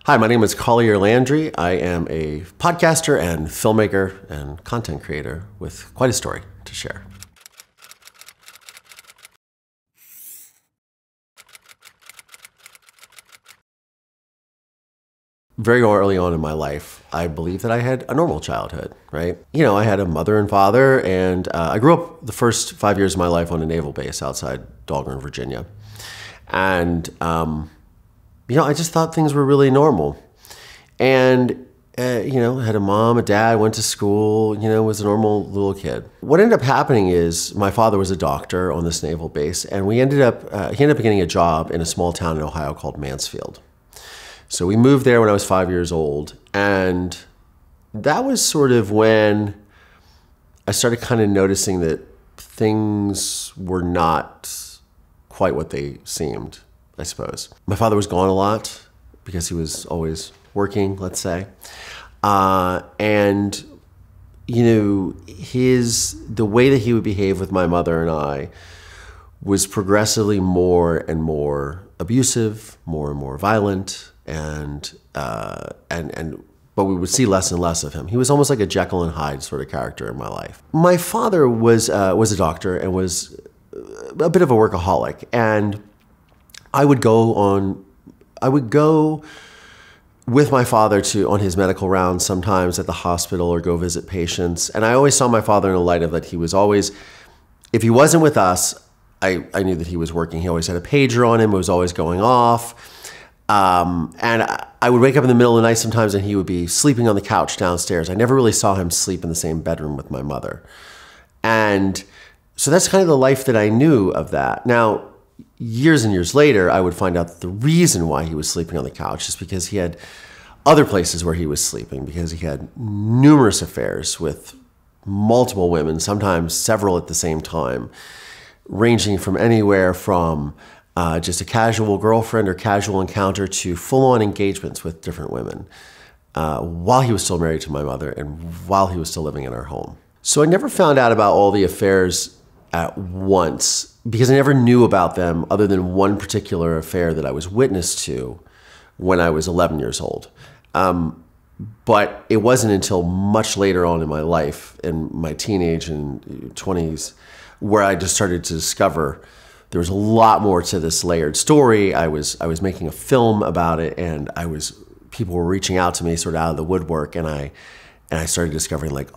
Hi, my name is Collier Landry. I am a podcaster and filmmaker and content creator with quite a story to share. Very early on in my life, I believed that I had a normal childhood, right? I had a mother and father, and I grew up the first 5 years of my life on a naval base outside Dahlgren, Virginia. And, I just thought things were really normal. And, had a mom, a dad, went to school, was a normal little kid. What ended up happening is my father was a doctor on this naval base, and he ended up getting a job in a small town in Ohio called Mansfield. So we moved there when I was 5 years old, and that was sort of when I started kind of noticing that things were not quite what they seemed, I suppose. My father was gone a lot because he was always working, let's say. The way that he would behave with my mother and I was progressively more and more abusive, more and more violent, but we would see less and less of him. He was almost like a Jekyll and Hyde sort of character in my life. My father was a doctor and was a bit of a workaholic, and I would go with my father on his medical rounds sometimes at the hospital or go visit patients. And I always saw my father in the light of that he was always, if he wasn't with us, I knew that he was working. He always had a pager on him. It was always going off. And I would wake up in the middle of the night sometimes and he would be sleeping on the couch downstairs. I never really saw him sleep in the same bedroom with my mother. And so that's kind of the life that I knew of that. Now, years and years later, I would find out that the reason why he was sleeping on the couch is because he had other places where he was sleeping, because he had numerous affairs with multiple women, sometimes several at the same time, ranging from anywhere from just a casual girlfriend or casual encounter to full-on engagements with different women while he was still married to my mother and while he was still living in our home. So I never found out about all the affairs at once because I never knew about them other than one particular affair that I was witness to when I was 11 years old. But it wasn't until much later on in my life, in my teenage and 20s, where I just started to discover there was a lot more to this layered story. I was making a film about it, and people were reaching out to me sort of out of the woodwork, and I started discovering like,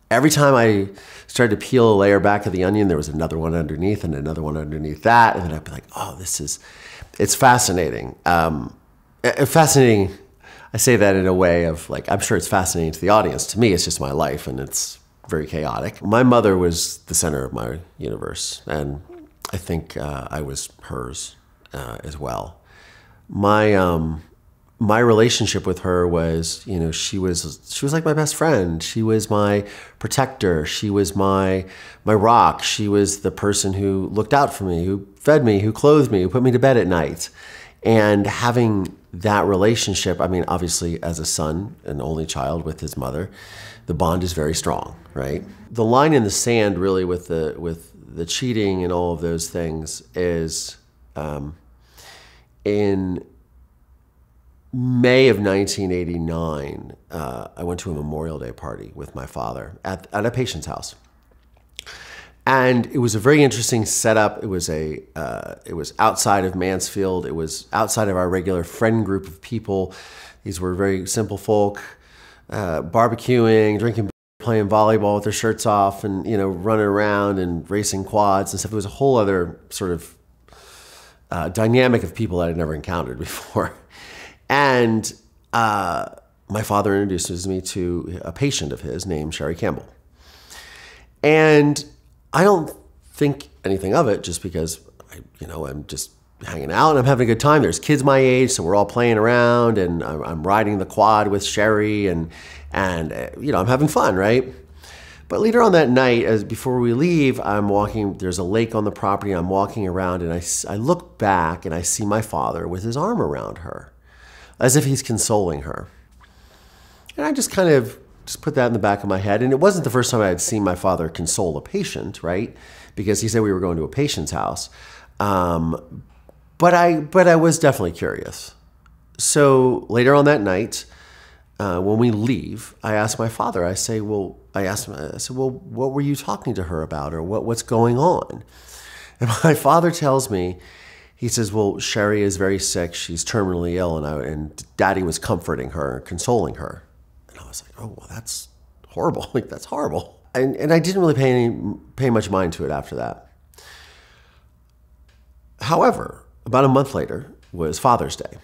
every time I started to peel a layer back of the onion, there was another one underneath and another one underneath that, and then I'd be like, it's fascinating. Fascinating. I say that in a way of like, I'm sure it's fascinating to the audience. To me, it's just my life, and it's very chaotic. My mother was the center of my universe, and I think I was hers as well. My relationship with her was, she was like my best friend. She was my protector. She was my rock. She was the person who looked out for me, who fed me, who clothed me, who put me to bed at night. And having that relationship, I mean, obviously as a son, an only child with his mother, the bond is very strong, right? The line in the sand really with the cheating and all of those things is in May of 1989, I went to a Memorial Day party with my father at a patient's house. And it was a very interesting setup. It was outside of Mansfield. It was outside of our regular friend group of people. These were very simple folk, barbecuing, drinking, playing volleyball with their shirts off, and running around and racing quads and stuff. It was a whole other sort of dynamic of people that I'd never encountered before. And my father introduces me to a patient of his named Sherry Campbell. And I don't think anything of it just because, I'm just hanging out and I'm having a good time. There's kids my age, so we're all playing around, and I'm riding the quad with Sherry, and I'm having fun, right? But later on that night, before we leave, I'm walking, there's a lake on the property, I'm walking around, and I look back and I see my father with his arm around her, as if he's consoling her. And I just kind of put that in the back of my head. And it wasn't the first time I had seen my father console a patient, right? Because he said we were going to a patient's house. But I was definitely curious. So later on that night, when we leave, I asked my father, I said, well, what were you talking to her about, or what's going on? And my father tells me, he says, well, Sherry is very sick. She's terminally ill. And Daddy was comforting her, consoling her. And I was like, oh, well, that's horrible. Like, that's horrible. And I didn't really pay much mind to it after that. However, about a month later was Father's Day.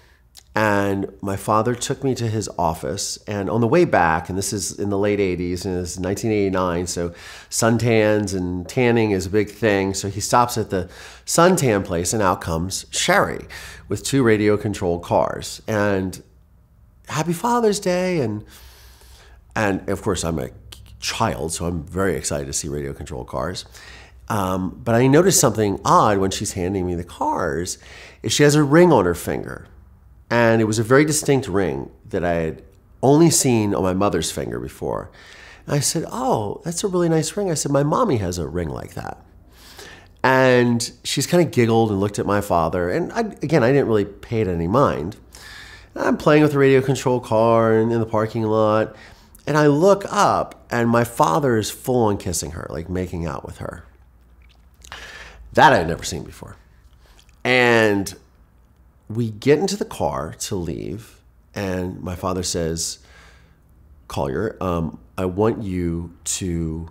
And my father took me to his office, and on the way back, and this is in the late 80s, and it's 1989, so suntans and tanning is a big thing. So he stops at the suntan place, and out comes Sherry with 2 radio-controlled cars. And happy Father's Day, and of course I'm a child, so I'm very excited to see radio-controlled cars. But I noticed something odd when she's handing me the cars, is she has a ring on her finger. And it was a very distinct ring that I had only seen on my mother's finger before. And I said, oh, that's a really nice ring. I said, my mommy has a ring like that. And she's kind of giggled and looked at my father. And I didn't really pay it any mind. And I'm playing with the radio control car in the parking lot. And I look up, and my father is full on kissing her, like making out with her. That I had never seen before. And we get into the car to leave, and my father says, Collier, I want you to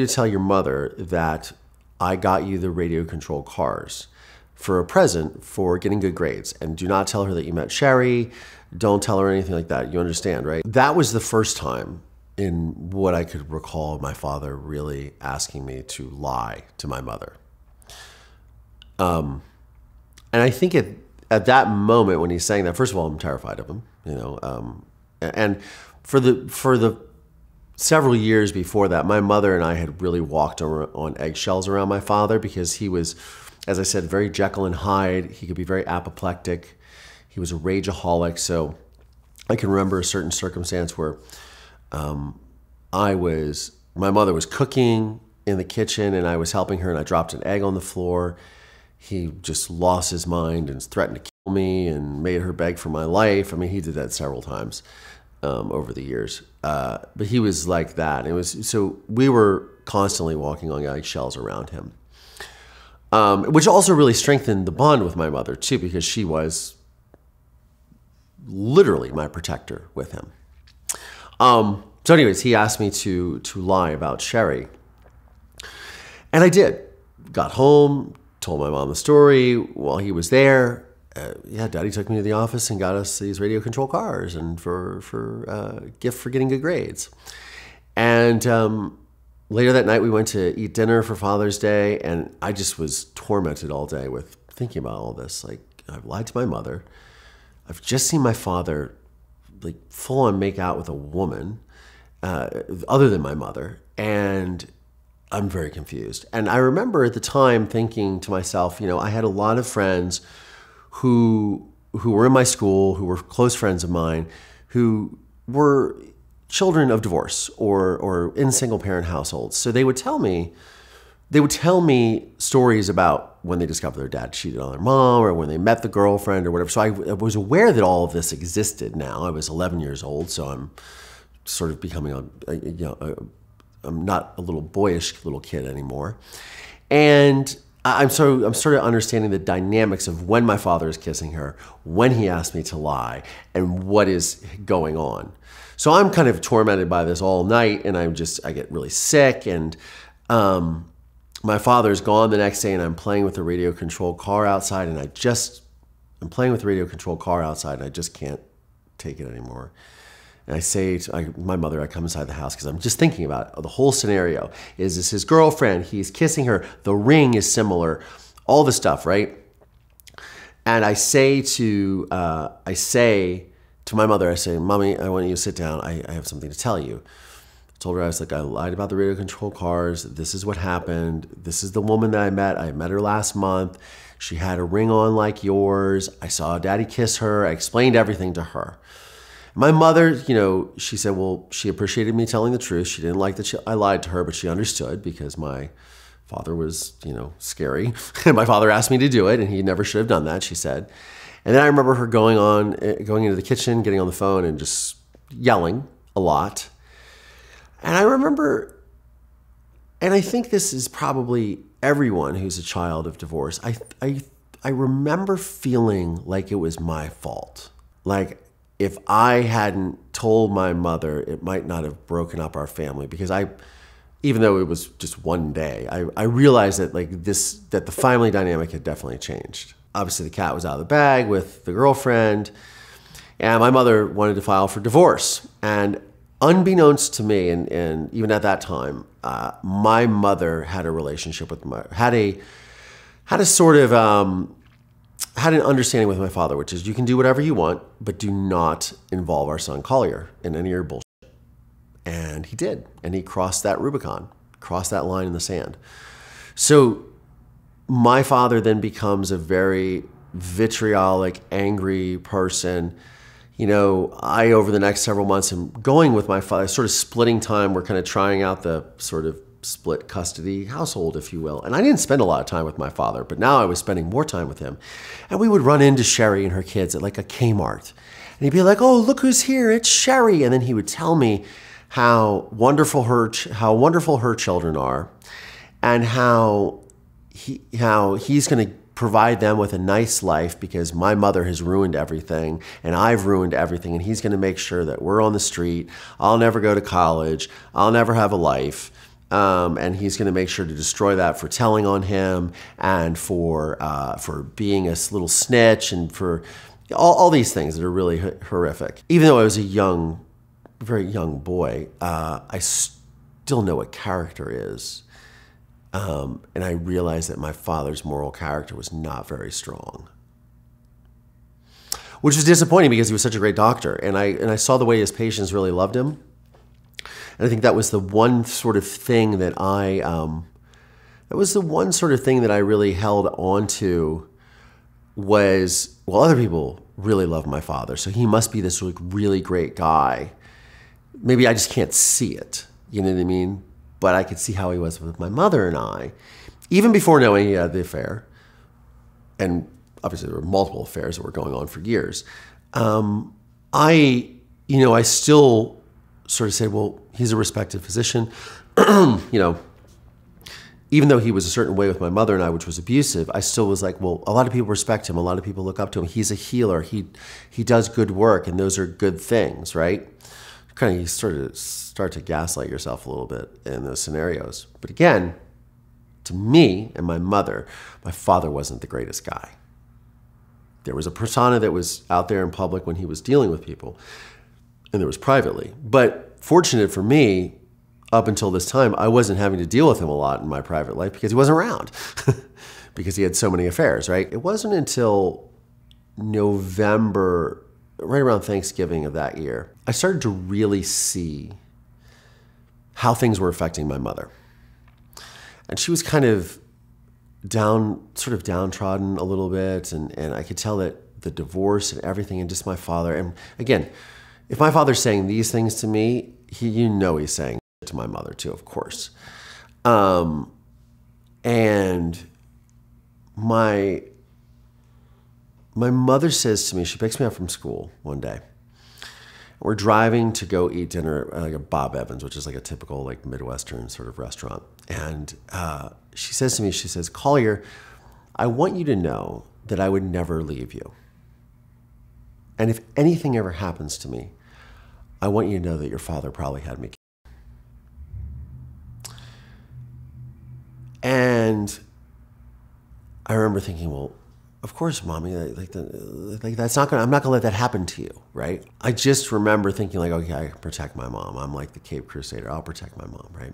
tell your mother that I got you the radio-controlled cars for a present for getting good grades. And do not tell her that you met Sherry. Don't tell her anything like that. You understand, right? That was the first time in what I could recall my father really asking me to lie to my mother. And I think at that moment when he's saying that, first of all, I'm terrified of him, and for the several years before that, my mother and I had really walked on eggshells around my father, because he was, as I said, very Jekyll and Hyde. He could be very apoplectic. He was a rageaholic. So I can remember a certain circumstance where my mother was cooking in the kitchen, and I was helping her, and I dropped an egg on the floor. He just lost his mind and threatened to kill me and made her beg for my life. I mean, he did that several times over the years. But he was like that. So we were constantly walking on eggshells around him, which also really strengthened the bond with my mother too, because she was literally my protector with him. So anyways, he asked me to lie about Sherry. And I did. Got home, told my mom the story while he was there. Daddy took me to the office and got us these radio control cars, and for gift for getting good grades. And later that night we went to eat dinner for Father's Day, and I just was tormented all day with thinking about all this. Like, I've lied to my mother. I've just seen my father like full on make out with a woman other than my mother, and I'm very confused. And I remember at the time thinking to myself, I had a lot of friends who were in my school, who were close friends of mine, who were children of divorce or in single parent households. So they would tell me stories about when they discovered their dad cheated on their mom, or when they met the girlfriend or whatever. So I was aware that all of this existed now. I was 11 years old, so I'm sort of becoming I'm not a little boyish little kid anymore. And I'm sort of understanding the dynamics of when my father is kissing her, when he asked me to lie, and what is going on. So I'm kind of tormented by this all night, and I get really sick, and my father's gone the next day, and I'm playing with the radio controlled car outside, and I just can't take it anymore. And I say to my mother, I come inside the house because I'm just thinking about the whole scenario. Is this his girlfriend? He's kissing her. The ring is similar. All the stuff, right? And I say to my mother, I say, Mommy, I want you to sit down. I have something to tell you. I told her, I was like, I lied about the radio control cars. This is what happened. This is the woman that I met. I met her last month. She had a ring on like yours. I saw Daddy kiss her. I explained everything to her. My mother, she said, well, she appreciated me telling the truth. She didn't like that I lied to her, but she understood because my Father was, scary. And my father asked me to do it, and he never should have done that, she said. And then I remember her going into the kitchen, getting on the phone, and just yelling a lot. And I remember, and I think this is probably everyone who's a child of divorce, I remember feeling like it was my fault. Like if I hadn't told my mother, it might not have broken up our family, because even though it was just one day, I realized that that the family dynamic had definitely changed. Obviously the cat was out of the bag with the girlfriend, and my mother wanted to file for divorce. And unbeknownst to me, and even at that time, my mother had a relationship with had an understanding with my father, which is you can do whatever you want, but do not involve our son Collier in any of your bullshit. And he did, and he crossed that Rubicon, crossed that line in the sand. So my father then becomes a very vitriolic, angry person. Over the next several months, am going with my father, sort of splitting time. We're kind of trying out the sort of split custody household, if you will. And I didn't spend a lot of time with my father, but now I was spending more time with him. And we would run into Sherry and her kids at like a Kmart. And he'd be like, "Oh, look who's here, it's Sherry." And then he would tell me how wonderful her children are, and how he's going to provide them with a nice life because my mother has ruined everything and I've ruined everything, and he's going to make sure that we're on the street. I'll never go to college. I'll never have a life. And he's going to make sure to destroy that for telling on him, and for being a little snitch, and for all these things that are really horrific. Even though I was a very young boy, I still know what character is. And I realized that my father's moral character was not very strong, which was disappointing because he was such a great doctor. And I saw the way his patients really loved him. And I think that was the one sort of thing that I really held on to was, well, other people really love my father, so he must be this really great guy. Maybe I just can't see it, you know what I mean? But I could see how he was with my mother and I, even before knowing he had the affair. And obviously there were multiple affairs that were going on for years. I still sort of say, well, he's a respected physician. Even though he was a certain way with my mother and I, which was abusive, I still was like, well, a lot of people respect him. A lot of people look up to him. He's a healer. He does good work, and those are good things, right? Kind of you start to gaslight yourself a little bit in those scenarios. But again, to me and my mother, my father wasn't the greatest guy. There was a persona that was out there in public when he was dealing with people, and there was privately. But fortunate for me, up until this time, I wasn't having to deal with him a lot in my private life because he wasn't around, because he had so many affairs, right? It wasn't until November, right around Thanksgiving of that year, I started to really see how things were affecting my mother. And she was kind of downtrodden a little bit, and I could tell that the divorce and everything, and just my father, and again, if my father's saying these things to me, he's saying to my mother too, of course. And my mother says to me, she picks me up from school one day. We're driving to go eat dinner at like a Bob Evans, which is like a typical like Midwestern sort of restaurant. And she says to me, she says, "Collier, I want you to know that I would never leave you. And if anything ever happens to me, I want you to know that your father probably had me killed." And I remember thinking, well, of course, Mommy, that's not gonna, I'm not gonna let that happen to you, right? I just remember thinking like, okay, I can protect my mom. I'm like the Cape Crusader. I'll protect my mom, right?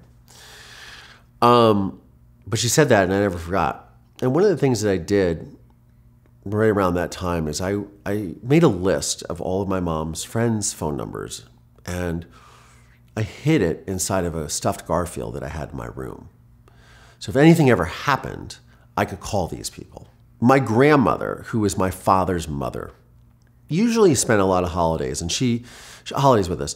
But she said that, and I never forgot. And one of the things that I did right around that time is I made a list of all of my mom's friends' phone numbers, and I hid it inside of a stuffed Garfield that I had in my room. So if anything ever happened, I could call these people. My grandmother, who was my father's mother, usually spent a lot of holidays, and she holidays with us.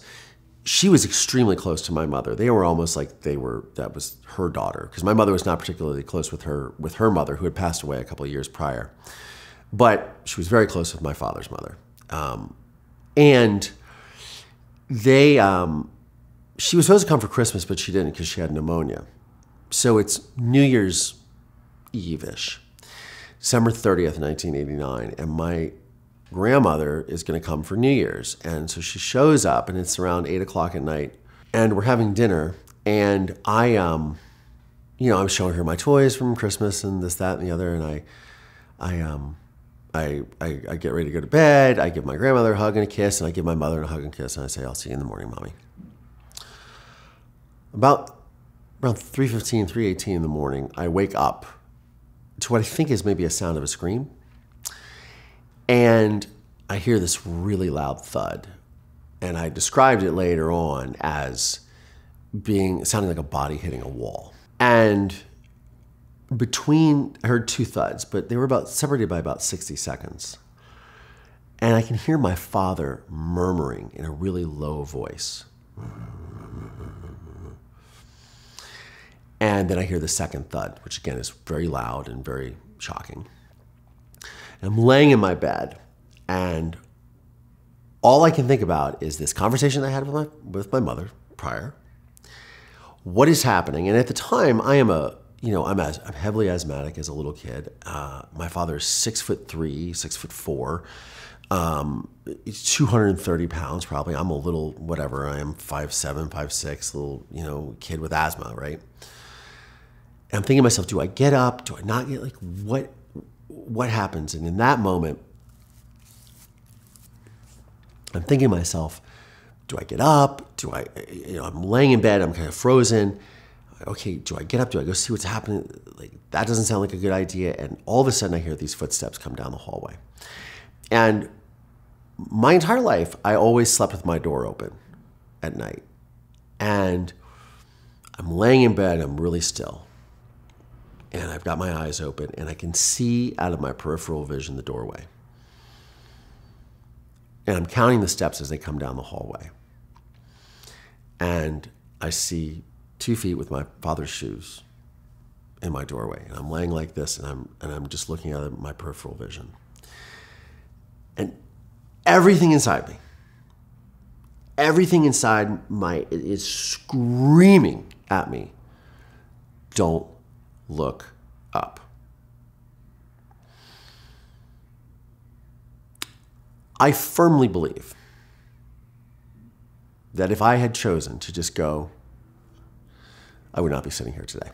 she was extremely close to my mother. They were almost like that was her daughter, because my mother was not particularly close with her mother, who had passed away a couple of years prior. But she was very close with my father's mother. And she was supposed to come for Christmas, but she didn't because she had pneumonia. So it's New Year's Eve-ish, December 30th, 1989, and my grandmother is going to come for New Year's. And so she shows up, and it's around 8 o'clock at night, and we're having dinner, and I'm showing her my toys from Christmas and this, that, and the other, and I get ready to go to bed. I give my grandmother a hug and a kiss, and I give my mother a hug and kiss, and I say, I'll see you in the morning, Mommy. About around 3:15, 3:18 in the morning, I wake up to what I think is maybe a sound of a scream. And I hear this really loud thud. And I described it later on as sounding like a body hitting a wall. And I heard two thuds, but they were separated by about 60 seconds. And I can hear my father murmuring in a really low voice. And then I hear the second thud, which again is very loud and very shocking. And I'm laying in my bed, and all I can think about is this conversation I had with my mother prior. What is happening? And at the time, I'm heavily asthmatic as a little kid. My father is 6'3", 6'4", 230 pounds probably. I'm a little whatever. I am 5'7", 5'6", little kid with asthma, right? And I'm thinking to myself, do I get up? Do I not get, what happens? And in that moment, I'm thinking to myself, do I get up? I'm laying in bed, I'm kind of frozen. Okay, do I get up? Do I go see what's happening? That doesn't sound like a good idea. And all of a sudden I hear these footsteps come down the hallway. And my entire life, I always slept with my door open at night. And I'm laying in bed, I'm really still. And I've got my eyes open, and I can see out of my peripheral vision the doorway. And I'm counting the steps as they come down the hallway. And I see 2 feet with my father's shoes in my doorway. And I'm laying like this, and I'm just looking out of my peripheral vision. And everything inside me, is screaming at me, don't look up. I firmly believe that if I had chosen to just go, I would not be sitting here today.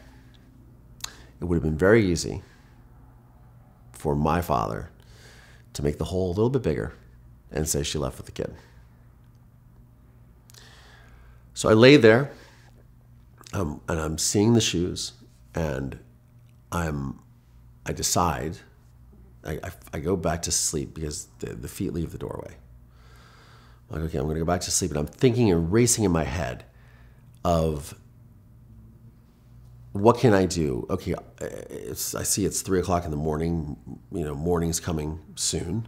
It would have been very easy for my father to make the hole a little bit bigger and say she left with the kid. So I lay there, and I'm seeing the shoes, and I decide, I go back to sleep because the feet leave the doorway. I'm like, okay, I'm going to go back to sleep, and I'm thinking and racing in my head of what can I do? Okay, I see it's 3 o'clock in the morning. Morning's coming soon.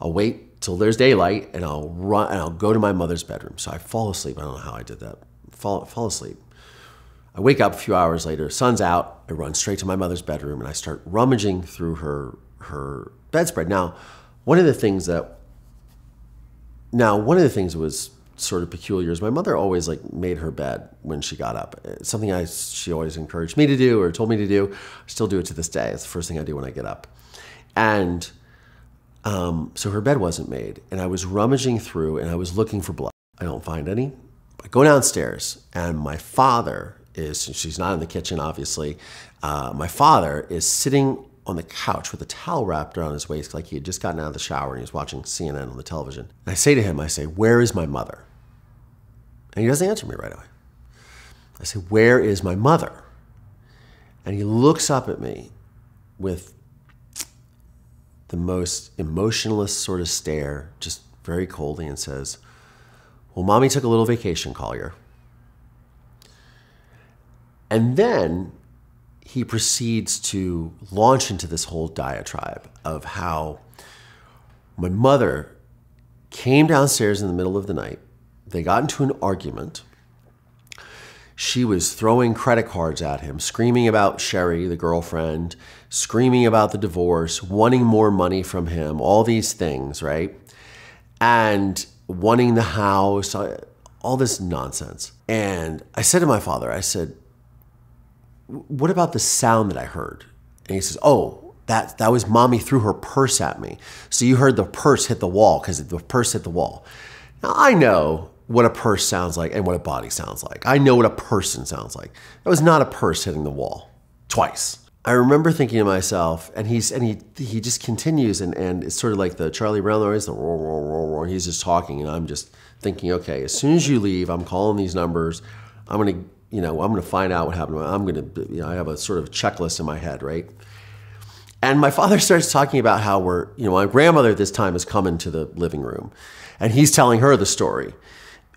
I'll wait till there's daylight, and I'll run, and I'll go to my mother's bedroom. So I fall asleep. I don't know how I did that. Fall asleep. I wake up a few hours later, sun's out, I run straight to my mother's bedroom, and I start rummaging through her bedspread. Now, one of the things that was sort of peculiar is my mother always made her bed when she got up. It's something she always encouraged me to do or told me to do. I still do it to this day. It's the first thing I do when I get up. And so her bed wasn't made, and I was rummaging through, and I was looking for blood. I don't find any. I go downstairs, and my father she's not in the kitchen, obviously. My father is sitting on the couch with a towel wrapped around his waist like he had just gotten out of the shower and he was watching CNN on the television. And I say to him, where is my mother? And he doesn't answer me right away. I say, where is my mother? And he looks up at me with the most emotionless sort of stare, just very coldly, and says, well, Mommy took a little vacation, Collier. And then he proceeds to launch into this whole diatribe of how my mother came downstairs in the middle of the night They got into an argument. She was throwing credit cards at him, screaming about Sherry, the girlfriend, screaming about the divorce, wanting more money from him, all these things, right? And wanting the house, all this nonsense. And I said to my father, I said, what about the sound that I heard? And he says, oh, that was mommy threw her purse at me. So you heard the purse hit the wall because the purse hit the wall. Now I know what a purse sounds like and what a body sounds like. I know what a person sounds like. That was not a purse hitting the wall twice. I remember thinking to myself, and he just continues, and it's sort of like the Charlie Brown noise, the roar, roar, roar, roar. He's just talking, and I'm just thinking, okay, as soon as you leave, I'm calling these numbers. I'm gonna find out what happened. I have a sort of checklist in my head, right? And my father starts talking about how my grandmother at this time has come into the living room, and he's telling her the story.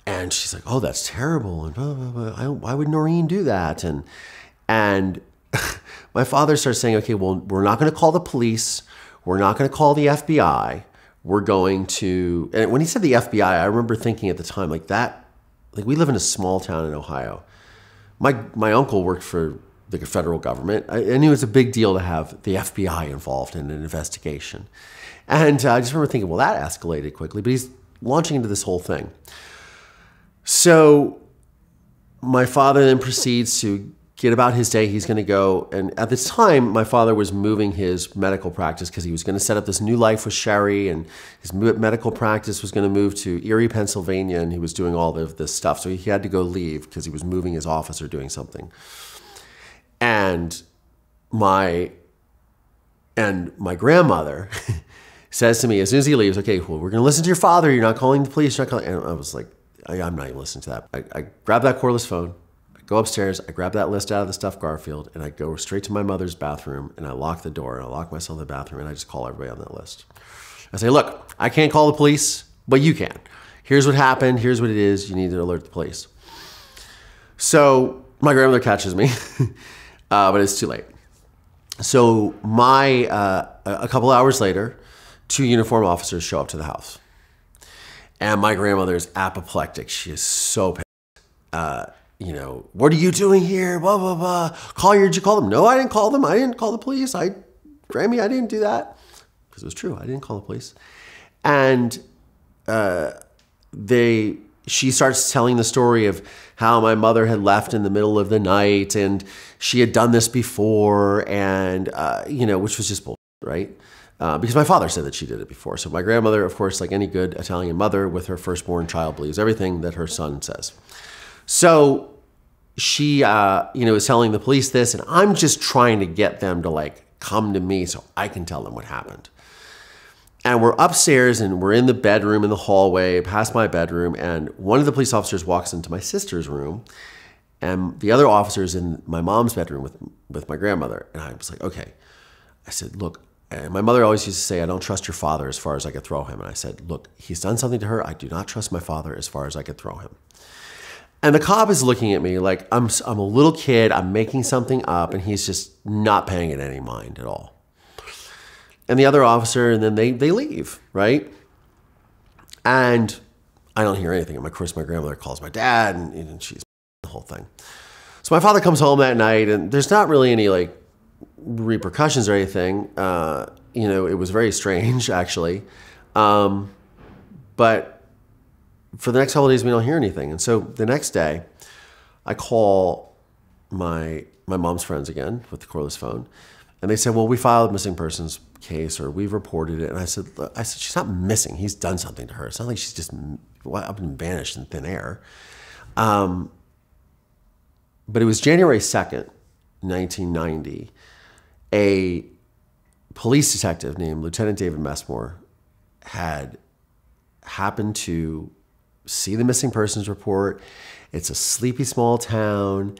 And she's like, oh, that's terrible. And blah, blah, blah. Why would Noreen do that? And my father starts saying, okay, well, we're not going to call the police. We're not going to call the FBI. We're going to, and when he said the FBI, I remember thinking at the time, like we live in a small town in Ohio. My uncle worked for the federal government. I knew it was a big deal to have the FBI involved in an investigation. And I just remember thinking, well, that escalated quickly, but he's launching into this whole thing. So my father then proceeds to get about his day. He's going to go. And at this time, my father was moving his medical practice because he was going to set up this new life with Sherry. And his medical practice was going to move to Erie, Pennsylvania. And he was doing all of this stuff. So he had to go leave because he was moving his office or doing something. And my grandmother says to me as soon as he leaves, okay, well, we're going to listen to your father. You're not calling the police. You're not calling. And I was like, I'm not even listening to that. I grab that cordless phone, I go upstairs, I grab that list out of the stuffed Garfield, and I go straight to my mother's bathroom, and I lock the door, and I lock myself in the bathroom, and I just call everybody on that list. I say, look, I can't call the police, but you can. Here's what happened. Here's what it is. You need to alert the police. So my grandmother catches me, but it's too late. So a couple hours later, 2 uniformed officers show up to the house. And my grandmother is apoplectic. She is so pissed. What are you doing here? Blah, blah, blah. Did you call them? No, I didn't call them. I didn't call the police. Grammy, I didn't do that. Because it was true. I didn't call the police. And she starts telling the story of how my mother had left in the middle of the night and she had done this before and, which was just bullshit, right? Because my father said that she did it before. So my grandmother, of course, like any good Italian mother with her firstborn child, believes everything that her son says. So she, is telling the police this, and I'm just trying to get them to come to me so I can tell them what happened. And we're upstairs and we're in the bedroom in the hallway past my bedroom. And one of the police officers walks into my sister's room and the other officer's in my mom's bedroom with my grandmother. And I was like, okay. I said, look, and my mother always used to say, I don't trust your father as far as I could throw him. And I said, look, he's done something to her. I do not trust my father as far as I could throw him. And the cop is looking at me like I'm a little kid. I'm making something up. And he's just not paying it any mind at all. And the other officer, and then they leave, right? And I don't hear anything. And of course, my grandmother calls my dad, and she's the whole thing. So my father comes home that night, and there's not really any repercussions or anything. It was very strange, actually. But for the next couple of days, we don't hear anything. And so the next day, I call my mom's friends again with the cordless phone. And they said, well, we filed a missing persons case or we've reported it. And I said, she's not missing. He's done something to her. It's not like she's just up and vanished in thin air. But it was January 2nd, 1990. A police detective named Lieutenant David Messmore had happened to see the missing persons report. It's a sleepy small town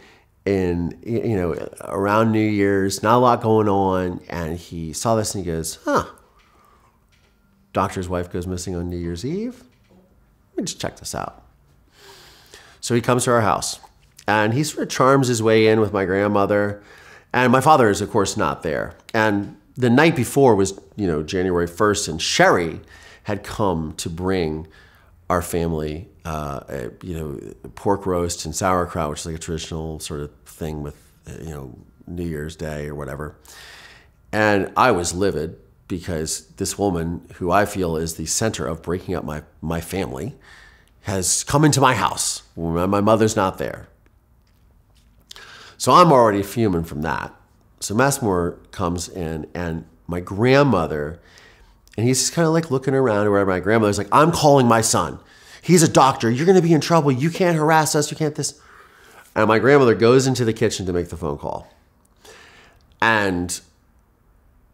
around New Year's, not a lot going on. And he saw this and he goes, doctor's wife goes missing on New Year's Eve. Let me just check this out. So he comes to our house and he sort of charms his way in with my grandmother. And my father is, of course, not there. And the night before was, January 1st, and Sherry had come to bring our family, pork roast and sauerkraut, which is like a traditional sort of thing with, New Year's Day or whatever. And I was livid because this woman, who I feel is the center of breaking up my family, has come into my house when my mother's not there. So I'm already fuming from that. So Massmore comes in, and my grandmother, and he's just kind of like looking around or wherever. My grandmother's like, I'm calling my son. He's a doctor. You're going to be in trouble. You can't harass us. You can't this. And my grandmother goes into the kitchen to make the phone call. And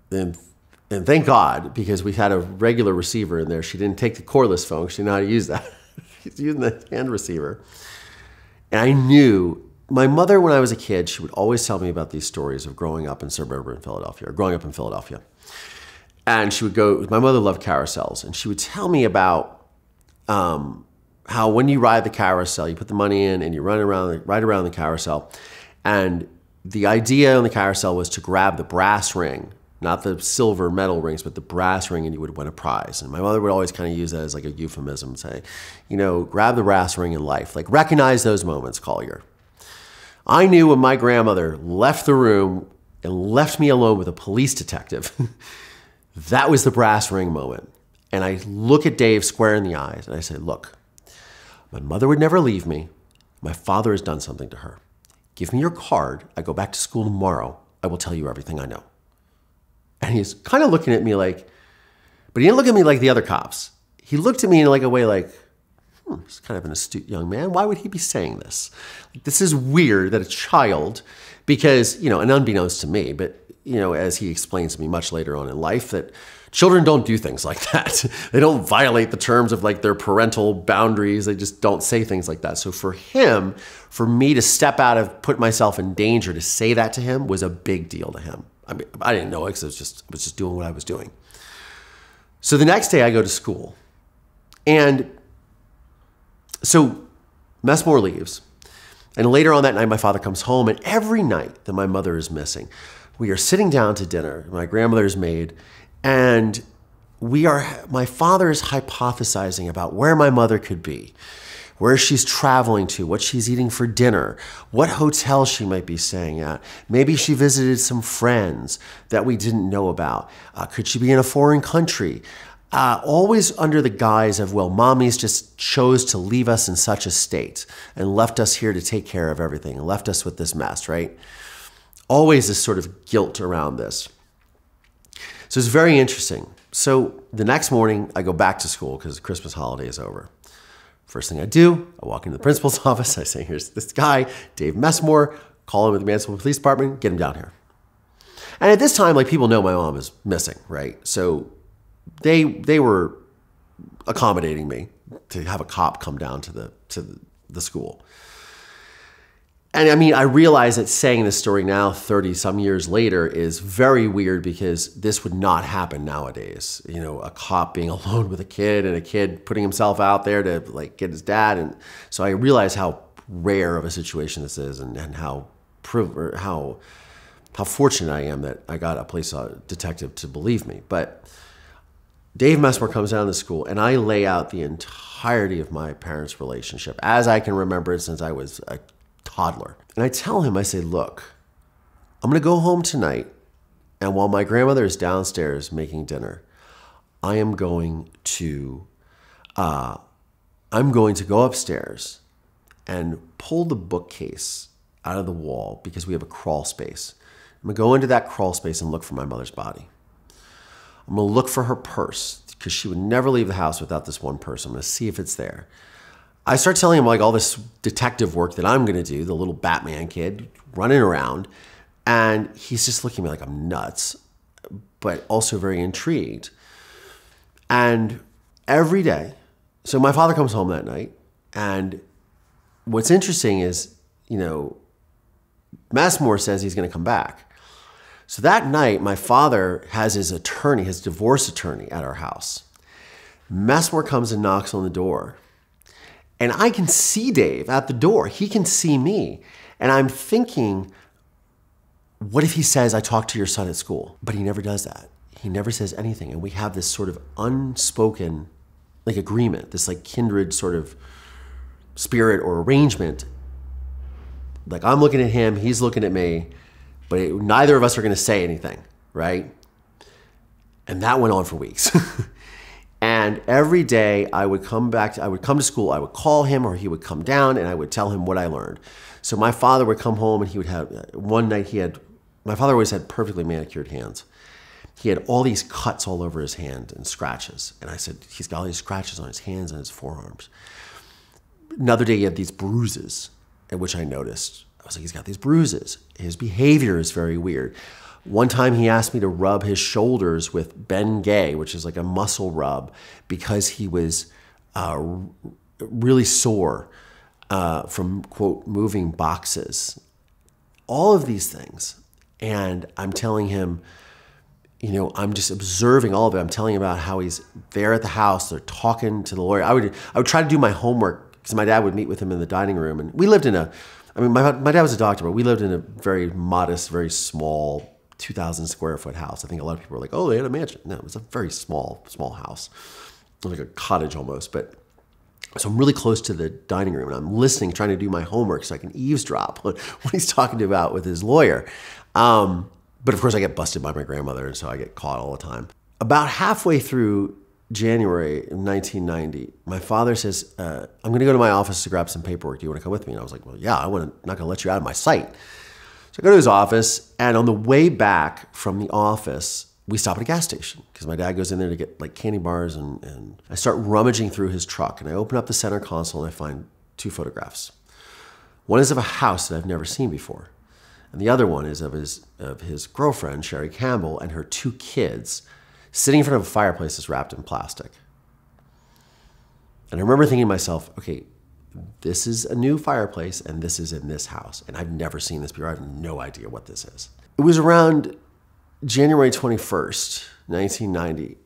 thank God, because we had a regular receiver in there. She didn't take the cordless phone. She didn't know how to use that. She's using the hand receiver. And I knew my mother, when I was a kid, she would always tell me about these stories of growing up in suburban Philadelphia, or growing up in Philadelphia. And she would go, my mother loved carousels, and she would tell me about how when you ride the carousel, you put the money in and you ride around the carousel. And the idea on the carousel was to grab the brass ring, not the silver metal rings, but the brass ring, and you would win a prize. And my mother would always kind of use that as like a euphemism, say, grab the brass ring in life. Like, recognize those moments, Collier. I knew when my grandmother left the room and left me alone with a police detective, that was the brass ring moment. And I look at Dave square in the eyes and I say, look, my mother would never leave me. My father has done something to her. Give me your card. I go back to school tomorrow. I will tell you everything I know. And he's kind of looking at me like, but he didn't look at me like the other cops. He looked at me in like a way like, he's kind of an astute young man. Why would he be saying this? This is weird that a child, because, and unbeknownst to me, but, as he explains to me much later on in life, that children don't do things like that. They don't violate the terms of like their parental boundaries. They just don't say things like that. So for him, for me to step out of, put myself in danger to say that to him was a big deal to him. I mean, I didn't know it because I was just doing what I was doing. So the next day I go to school, and so Massmore leaves, and later on that night, my father comes home, and every night that my mother is missing, we are sitting down to dinner, my grandmother's maid, and my father is hypothesizing about where my mother could be, where she's traveling to, what she's eating for dinner, what hotel she might be staying at. Maybe she visited some friends that we didn't know about. Could she be in a foreign country? Always under the guise of, well, mommy's just chose to leave us in such a state and left us here to take care of everything and left us with this mess, right? Always this sort of guilt around this. So it's very interesting. So the next morning, I go back to school because the Christmas holiday is over. First thing I do, I walk into the principal's office. I say, here's this guy, Dave Massmore, call him at the Mansfield Police Department, get him down here. And at this time, like, people know my mom is missing, right? So they were accommodating me to have a cop come down to the school. And I mean, I realize that saying this story now, 30 some years later, is very weird because this would not happen nowadays. A cop being alone with a kid and a kid putting himself out there to like get his dad. And so I realize how rare of a situation this is, and how fortunate I am that I got a police detective to believe me. But Dave Massmore comes down to school, and I lay out the entirety of my parents' relationship as I can remember it since I was a toddler. And I tell him, I say, look, I'm going to go home tonight, and while my grandmother is downstairs making dinner, I'm going to go upstairs and pull the bookcase out of the wall because we have a crawl space. I'm going to go into that crawl space and look for my mother's body. I'm going to look for her purse because she would never leave the house without this one purse. I'm going to see if it's there. I start telling him like all this detective work that I'm going to do, the little Batman kid running around, and he's just looking at me like I'm nuts, but also very intrigued. And every day, so my father comes home that night, and what's interesting is, Massmore says he's going to come back. So that night, my father has his attorney, his divorce attorney, at our house. Massmore comes and knocks on the door. And I can see Dave at the door. He can see me. And I'm thinking, what if he says, I talked to your son at school? But he never does that. He never says anything. And we have this sort of unspoken like agreement, this like kindred sort of spirit or arrangement. Like I'm looking at him, he's looking at me, but neither of us are going to say anything, right? And that went on for weeks. And every day I would come to school, I would call him or he would come down and I would tell him what I learned. So my father would come home and he would have, one night my father always had perfectly manicured hands. He had all these cuts all over his hand and scratches. And I said, he's got all these scratches on his hands and his forearms. Another day he had these bruises, at which I noticed. I was like, he's got these bruises. His behavior is very weird. One time he asked me to rub his shoulders with Ben Gay, which is like a muscle rub, because he was really sore from, quote, moving boxes. All of these things. And I'm telling him, you know, I'm just observing all of it. I'm telling him about how he's there at the house. They're talking to the lawyer. I would try to do my homework because my dad would meet with him in the dining room. And we lived in my dad was a doctor, but we lived in a very modest, very small 2,000 square foot house. I think a lot of people were like, oh, they had a mansion. No, it was a very small house. It was like a cottage almost. But so I'm really close to the dining room and I'm listening, trying to do my homework so I can eavesdrop what he's talking about with his lawyer. But of course I get busted by my grandmother and so I get caught all the time. About halfway through January of 1990, my father says, I'm going to go to my office to grab some paperwork. Do you want to come with me? And I was like, well, yeah, I'm not going to let you out of my sight. So I go to his office, and on the way back from the office, we stop at a gas station because my dad goes in there to get like candy bars, and I start rummaging through his truck, and I open up the center console and I find two photographs. One is of a house that I've never seen before, and the other one is of his girlfriend, Sherry Campbell, and her two kids sitting in front of a fireplace that's wrapped in plastic. And I remember thinking to myself, okay, this is a new fireplace and this is in this house. And I've never seen this before. I have no idea what this is. It was around January 21st, 1990.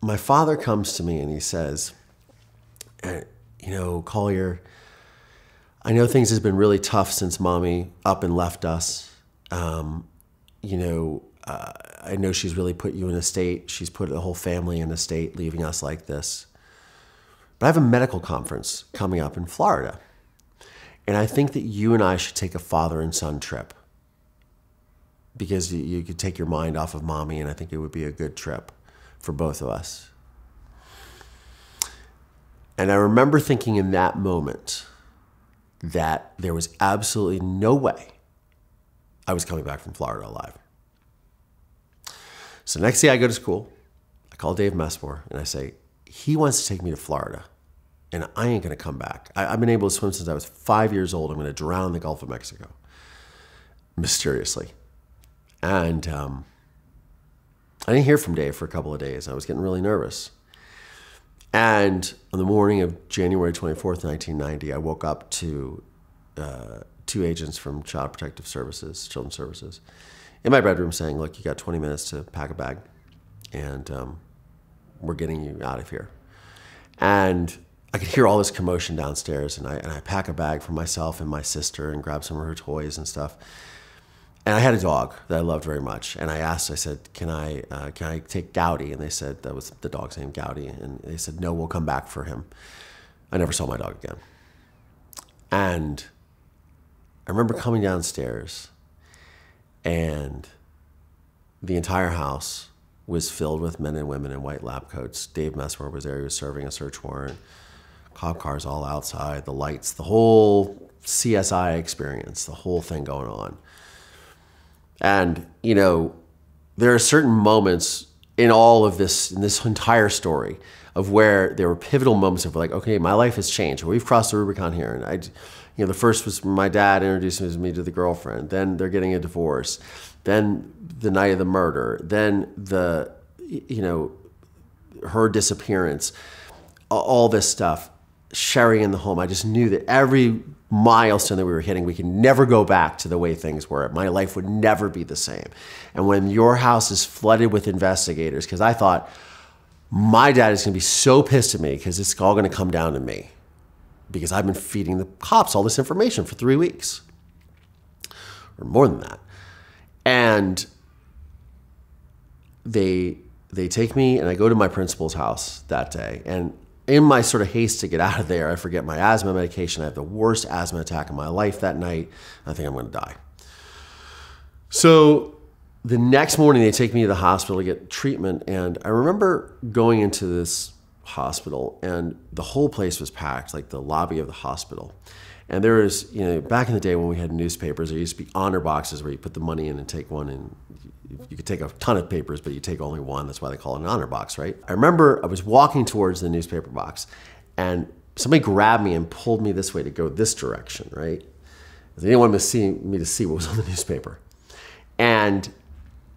My father comes to me and he says, you know, Collier, I know things has been really tough since mommy up and left us. I know she's really put you in a state. She's put the whole family in a state, leaving us like this. But I have a medical conference coming up in Florida. And I think that you and I should take a father and son trip. Because you could take your mind off of mommy, and I think it would be a good trip for both of us. And I remember thinking in that moment that there was absolutely no way I was coming back from Florida alive. So next day I go to school, I call Dave Messmore, and I say, he wants to take me to Florida, and I ain't going to come back. I've been able to swim since I was 5 years old. I'm going to drown in the Gulf of Mexico, mysteriously. And I didn't hear from Dave for a couple of days. I was getting really nervous. And on the morning of January 24th, 1990, I woke up to two agents from Child Protective Services, Children's Services, in my bedroom saying, look, you got 20 minutes to pack a bag, and we're getting you out of here. And I could hear all this commotion downstairs, and I pack a bag for myself and my sister and grab some of her toys and stuff. And I had a dog that I loved very much. And I said, can I take Gowdy? And they said, that was the dog's name, Gowdy. And they said, no, we'll come back for him. I never saw my dog again. And I remember coming downstairs, and the entire house was filled with men and women in white lab coats. Dave Messmore was there. He was serving a search warrant. Cop cars all outside, the lights, the whole CSI experience, the whole thing going on. And, you know, there are certain moments in all of this, in this entire story, of where there were pivotal moments of like, okay, my life has changed. We've crossed the Rubicon here. And the first was my dad introducing me to the girlfriend. Then they're getting a divorce. Then the night of the murder. Then her disappearance. All this stuff. Sherry in the home. I just knew that every milestone that we were hitting, we could never go back to the way things were. My life would never be the same. And when your house is flooded with investigators, because I thought, my dad is going to be so pissed at me because it's all going to come down to me because I've been feeding the cops all this information for 3 weeks or more than that. And they they take me and I go to my principal's house that day. And in my sort of haste to get out of there, I forget my asthma medication. I have the worst asthma attack of my life that night. I think I'm going to die. So the next morning, they take me to the hospital to get treatment. And I remember going into this hospital, and the whole place was packed, like the lobby of the hospital. And there was, back in the day when we had newspapers, there used to be honor boxes where you put the money in and take one, and you could take a ton of papers, but you take only one. That's why they call it an honor box, right? I remember I was walking towards the newspaper box, and somebody grabbed me and pulled me this way to go this direction, right? They didn't want me to see what was on the newspaper. And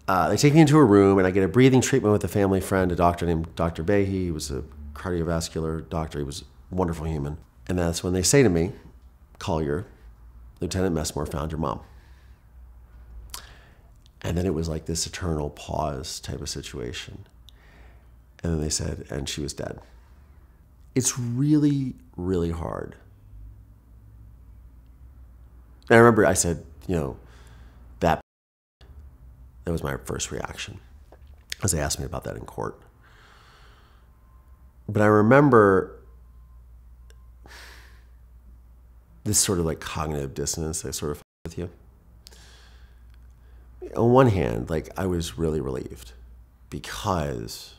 they take me into a room, and I get a breathing treatment with a family friend, a doctor named Dr. Behe. He was a cardiovascular doctor. He was a wonderful human. And that's when they say to me, Collier, Lieutenant Messmore found your mom. And then it was like this eternal pause type of situation. And then they said, and she was dead. It's really, really hard. And I remember I said, that was my first reaction, as they asked me about that in court. But I remember this sort of like cognitive dissonance that sort of with you. On one hand, like I was really relieved because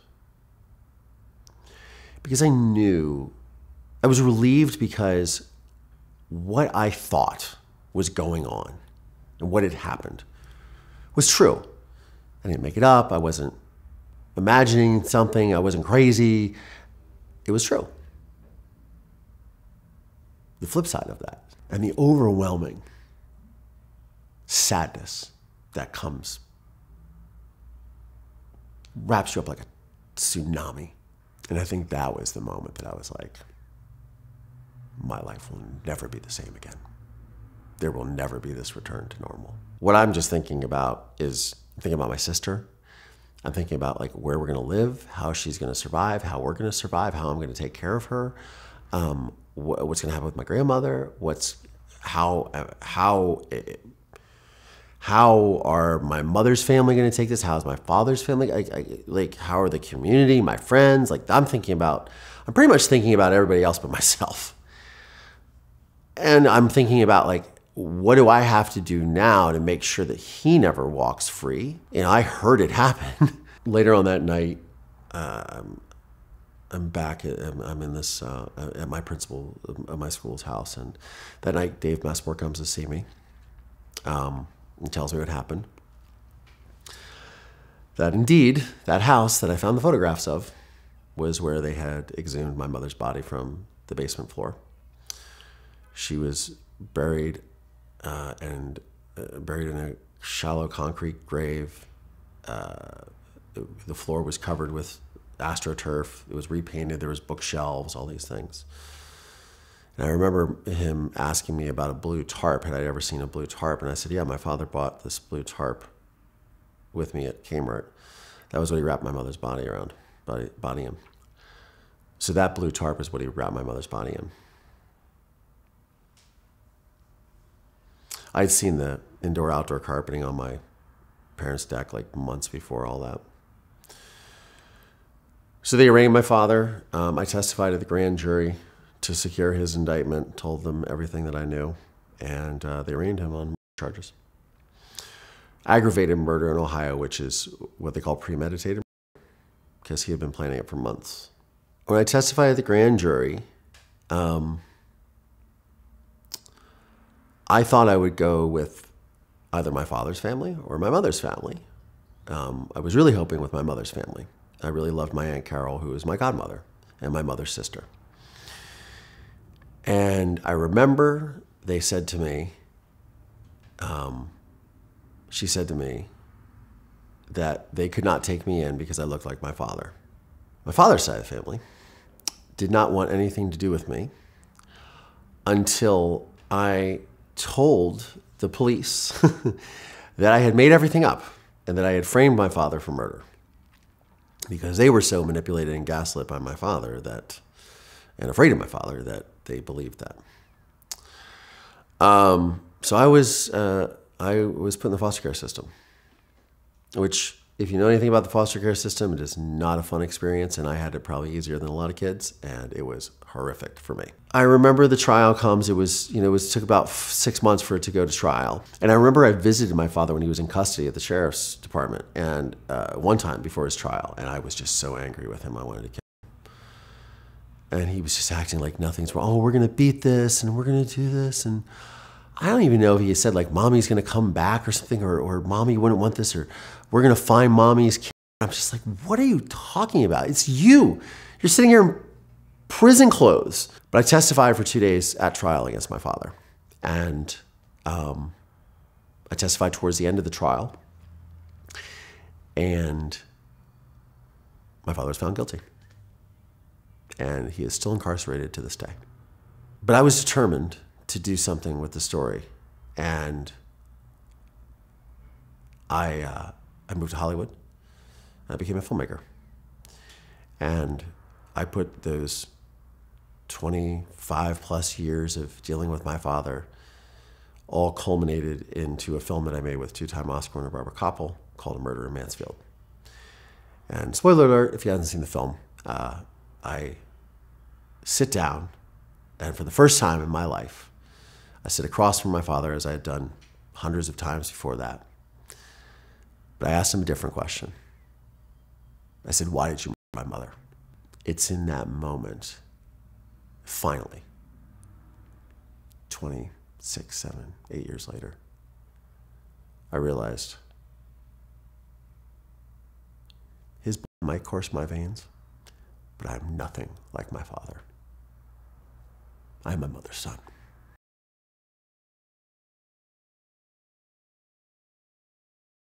I knew, I was relieved because what I thought was going on and what had happened was true. I didn't make it up. I wasn't imagining something. I wasn't crazy. It was true. The flip side of that, and the overwhelming sadness that comes, wraps you up like a tsunami. And I think that was the moment that I was like, my life will never be the same again. There will never be this return to normal. What I'm just thinking about is thinking about my sister. I'm thinking about like where we're gonna live, how she's gonna survive, how we're gonna survive, how I'm gonna take care of her, what's gonna happen with my grandmother, how are my mother's family gonna take this? How's my father's family? Like how are the community, my friends? Like I'm pretty much thinking about everybody else but myself. And I'm thinking about like, what do I have to do now to make sure that he never walks free? I heard it happen. Later on that night, I'm back. I'm in this at my principal at my school's house, and that night Dave Messmore comes to see me and tells me what happened. That indeed, that house that I found the photographs of was where they had exhumed my mother's body from the basement floor. She was buried buried in a shallow concrete grave. The floor was covered with astroturf. It was repainted. There was bookshelves, all these things. And I remember him asking me about a blue tarp. Had I ever seen a blue tarp? And I said, yeah, my father bought this blue tarp with me at Kmart. That was what he wrapped my mother's body around, body in. So that blue tarp is what he wrapped my mother's body in. I'd seen the indoor-outdoor carpeting on my parents' deck like months before all that. So they arraigned my father. I testified at the grand jury to secure his indictment, told them everything that I knew, and they arraigned him on charges. Aggravated murder in Ohio, which is what they call premeditated murder, because he had been planning it for months. When I testified at the grand jury, I thought I would go with either my father's family or my mother's family. I was really hoping with my mother's family. I really loved my Aunt Carol, who was my godmother, and my mother's sister. And I remember they said to me, she said to me that they could not take me in because I looked like my father. My father's side of the family did not want anything to do with me until I told the police that I had made everything up and that I had framed my father for murder, because they were so manipulated and gaslit by my father and afraid of my father that they believed that. So I was put in the foster care system, which If you know anything about the foster care system, it is not a fun experience, and I had it probably easier than a lot of kids, and it was horrific for me. I remember the trial comes. It took about 6 months for it to go to trial. And I remember I visited my father when he was in custody at the sheriff's department, and one time before his trial, and I was just so angry with him. I wanted to kill him. And he was just acting like nothing's wrong. Oh, we're going to beat this, and we're going to do this, and I don't even know if he said like mommy's going to come back or something, or mommy wouldn't want this, or we're going to find mommy's kid. I'm just like, what are you talking about? It's you. You're sitting here in prison clothes. But I testified for 2 days at trial against my father. And I testified towards the end of the trial. And my father was found guilty. And he is still incarcerated to this day. But I was determined to do something with the story. And I moved to Hollywood. I became a filmmaker. And I put those 25 plus years of dealing with my father all culminated into a film that I made with two-time Oscar winner Barbara Koppel called A Murder in Mansfield. And spoiler alert, if you haven't seen the film, I sit down, and for the first time in my life, I sit across from my father, as I had done hundreds of times before that. But I asked him a different question. I said, why did you murder my mother? It's in that moment, finally, 26, 7, 8 years later, I realized his blood might course my veins, but I'm nothing like my father. I'm my mother's son.